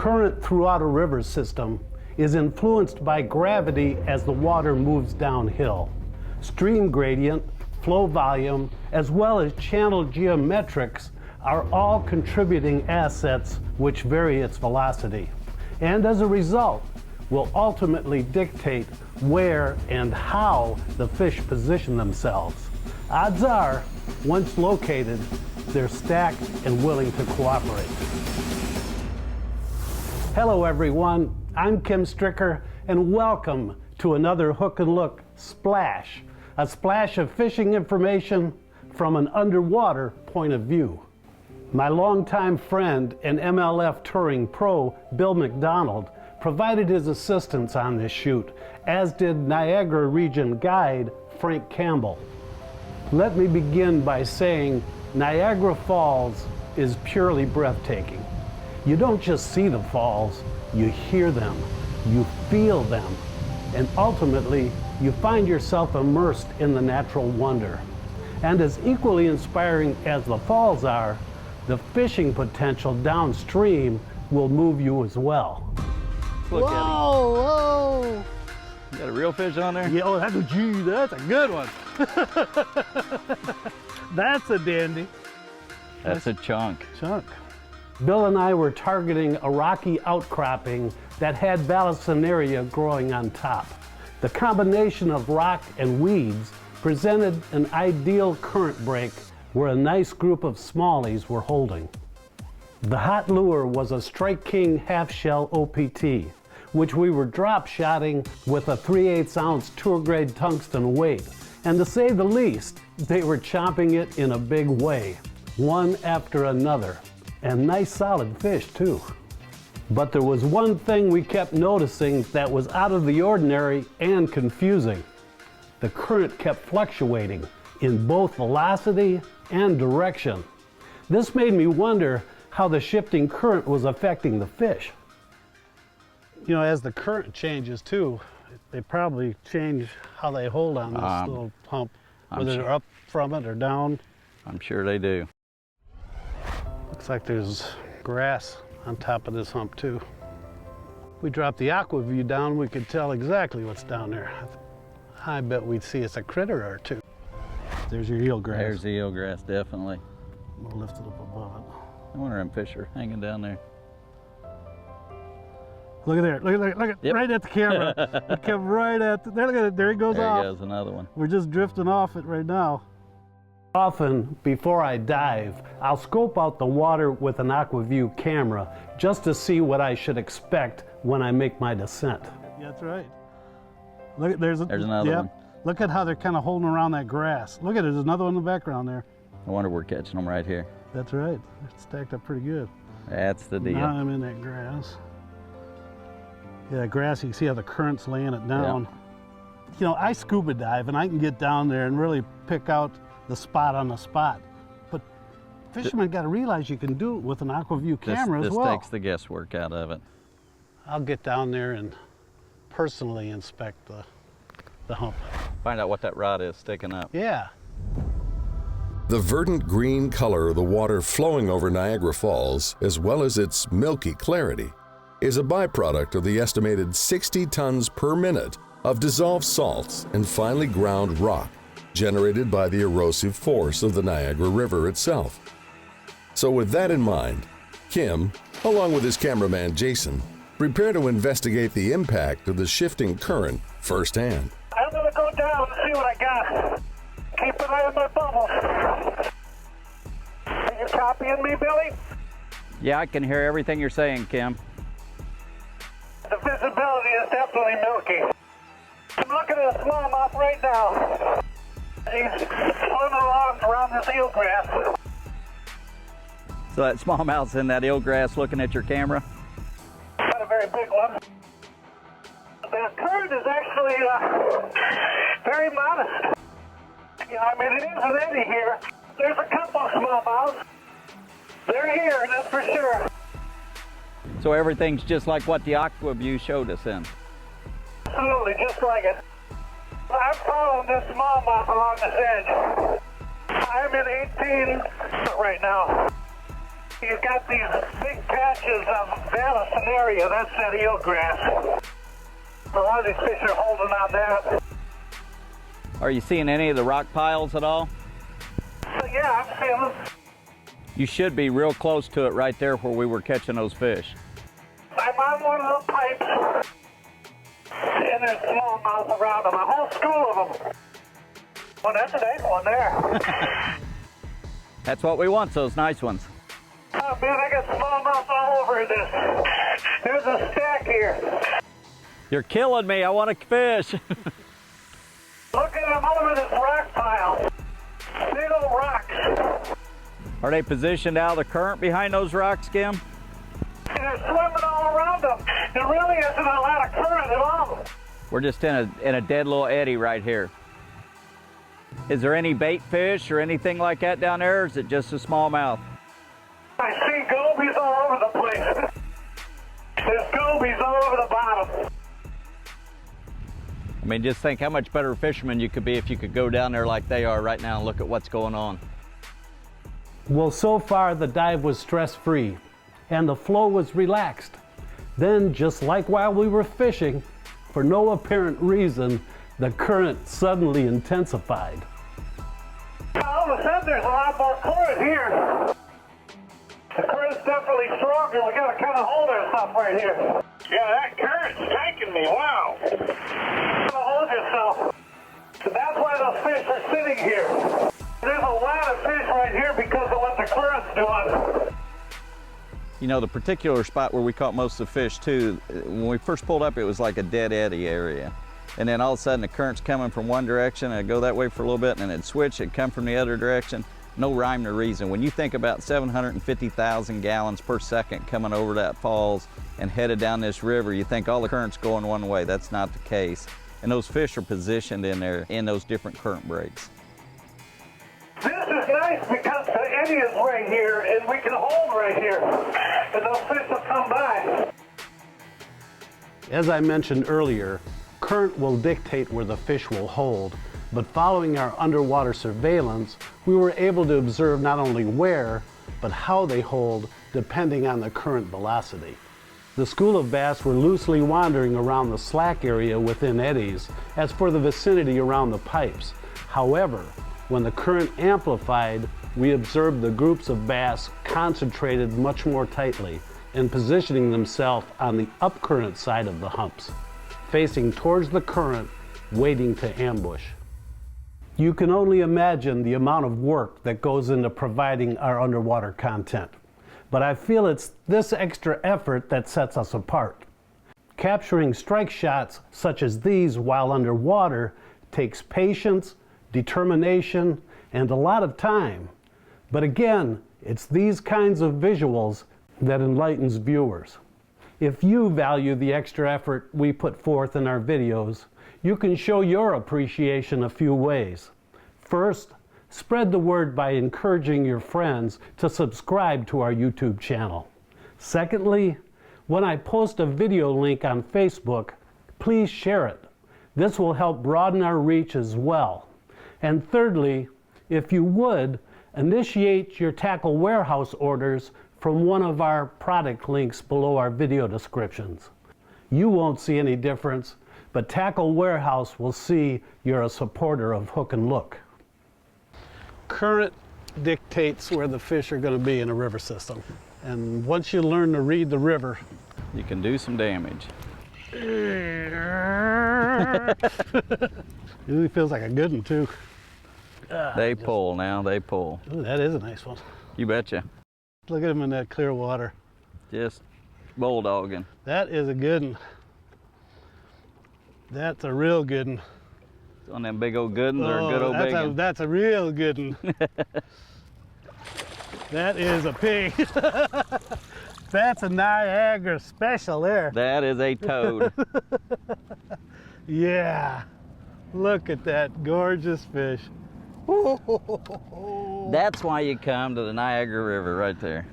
current throughout a river system is influenced by gravity as the water moves downhill. Stream gradient, flow volume, as well as channel geometrics are all contributing assets which vary its velocity, and as a result will ultimately dictate where and how the fish position themselves. Odds are, once located, they're stacked and willing to cooperate. Hello everyone, I'm Kim Stricker, and welcome to another Hook and Look Splash, a splash of fishing information from an underwater point of view. My longtime friend and MLF touring pro, Bill McDonald, provided his assistance on this shoot, as did Niagara region guide Frank Campbell. Let me begin by saying Niagara Falls is purely breathtaking. You don't just see the falls, you hear them, you feel them, and ultimately you find yourself immersed in the natural wonder. And as equally inspiring as the falls are, the fishing potential downstream will move you as well. Look at him. Whoa! You got a real fish on there? Yeah, oh, that's a good one. That's a dandy. That's a chunk. Bill and I were targeting a rocky outcropping that had Vallisneria growing on top. The combination of rock and weeds presented an ideal current break where a nice group of smallies were holding. The hot lure was a Strike King half-shell OPT, which we were drop shotting with a 3/8 ounce tour grade tungsten weight. And to say the least, they were chomping it in a big way, one after another. And nice solid fish too. But there was one thing we kept noticing that was out of the ordinary and confusing. The current kept fluctuating in both velocity and direction. This made me wonder how the shifting current was affecting the fish. You know, as the current changes too, they probably change how they hold on this little hump, whether they're up from it or down. I'm sure they do. Looks like there's grass on top of this hump too. If we drop the Aqua-Vu down, we could tell exactly what's down there. I bet we'd see it's a critter or two. There's your eelgrass. There's the eelgrass, definitely. We'll lift it up above it. I wonder them fish are hanging down there. Look at there, look at, Yep. right at the camera. It came right at, there, look at it, there he goes off. There goes another one. We're just drifting off it right now. Often, before I dive, I'll scope out the water with an Aqua-Vu camera just to see what I should expect when I make my descent. That's right. Look at, there's another one. Look at how they're kind of holding around that grass. Look at it, there's another one in the background there. I wonder we're catching them right here. That's right, they're stacked up pretty good. That's the deal. Now I'm in that grass. Yeah, grass, you can see how the current's laying it down. Yep. You know, I scuba dive and I can get down there and really pick out the spot on the spot. But fishermen got to realize you can do it with an Aqua-Vu camera as well. This takes the guesswork out of it. I'll get down there and personally inspect the hump. Find out what that rod is sticking up. Yeah. The verdant green color of the water flowing over Niagara Falls, as well as its milky clarity, is a byproduct of the estimated 60 tons per minute of dissolved salts and finely ground rock generated by the erosive force of the Niagara River itself. So with that in mind, Kim, along with his cameraman Jason, prepare to investigate the impact of the shifting current firsthand. I'm gonna go down and see what I got. Keep an eye on my bubbles. Are you copying me, Billy? Yeah, I can hear everything you're saying, Kim. The visibility is definitely milky. I'm looking at a smallmouth right now. He's swimming along around this eelgrass. So that smallmouth's in that eelgrass looking at your camera? Not a very big one. The current is actually very modest. Yeah, I mean, it isn't any here. There's a couple of smallmouths. They're here, that's for sure. So everything's just like what the Aqua-Vu showed us in? Absolutely, just like it. I'm following this smallmouth along this edge. I'm in 18 right now. He's got these big patches of Vallisneria. That's that eelgrass. A lot of these fish are holding on that. Are you seeing any of the rock piles at all? So yeah, I'm seeing them. You should be real close to it right there where we were catching those fish. I'm on one of the pipes, and there's smallmouth around them, a whole school of them. Well, that's a nice one there. That's what we want, those nice ones. Oh man, I got smallmouth all over this. There's a stack here. You're killing me, I want to fish. Look at them over this rock pile. Big old rocks. Are they positioned out of the current behind those rocks, Kim? And they're swimming all around them. There really isn't a lot of current at all. We're just in a dead little eddy right here. Is there any bait fish or anything like that down there, or is it just a smallmouth? I see gobies all over the place. There's gobies all over the bottom. I mean, just think how much better a fisherman you could be if you could go down there like they are right now and look at what's going on. Well, so far the dive was stress-free and the flow was relaxed. Then, just like while we were fishing, for no apparent reason, the current suddenly intensified. All of a sudden there's a lot more current here. The current's definitely stronger. We gotta kind of hold ourselves right here. Yeah, that current's taking me. Wow. Hold yourself. So that's why those fish are sitting here. There's a lot of fish right here because of what the current's doing. You know, the particular spot where we caught most of the fish too, when we first pulled up, it was like a dead eddy area. And then all of a sudden the current's coming from one direction and it'd go that way for a little bit and then it'd switch, it'd come from the other direction. No rhyme or reason. When you think about 750,000 gallons per second coming over that falls and headed down this river, you think all the current's going one way. That's not the case. And those fish are positioned in there in those different current breaks. This is nice because the eddy is right here and we can hold right here. And those fish will come by. As I mentioned earlier, current will dictate where the fish will hold, but following our underwater surveillance, we were able to observe not only where, but how they hold depending on the current velocity. The school of bass were loosely wandering around the slack area within eddies as for the vicinity around the pipes. However, when the current amplified, we observed the groups of bass concentrated much more tightly and positioning themselves on the upcurrent side of the humps, facing towards the current, waiting to ambush. You can only imagine the amount of work that goes into providing our underwater content, but I feel it's this extra effort that sets us apart. Capturing strike shots such as these while underwater takes patience, determination, and a lot of time. But again, it's these kinds of visuals that enlightens viewers. If you value the extra effort we put forth in our videos, you can show your appreciation a few ways. First, spread the word by encouraging your friends to subscribe to our YouTube channel. Secondly, when I post a video link on Facebook, please share it. This will help broaden our reach as well. And thirdly, if you would, initiate your tackle warehouse orders from one of our product links below our video descriptions. You won't see any difference, but Tackle Warehouse will see you're a supporter of Hook and Look. Current dictates where the fish are going to be in a river system. And once you learn to read the river, You can do some damage. it really feels like a good one too. They pull now, they pull. Ooh, that is a nice one. You betcha. Look at him in that clear water. Just bulldogging. That is a good one. That's a real good one. On them big old good ones or a good old big one? That's a real good one. That is a pig. That's a Niagara special there. That is a toad. Yeah. Look at that gorgeous fish. That's why you come to the Niagara River right there.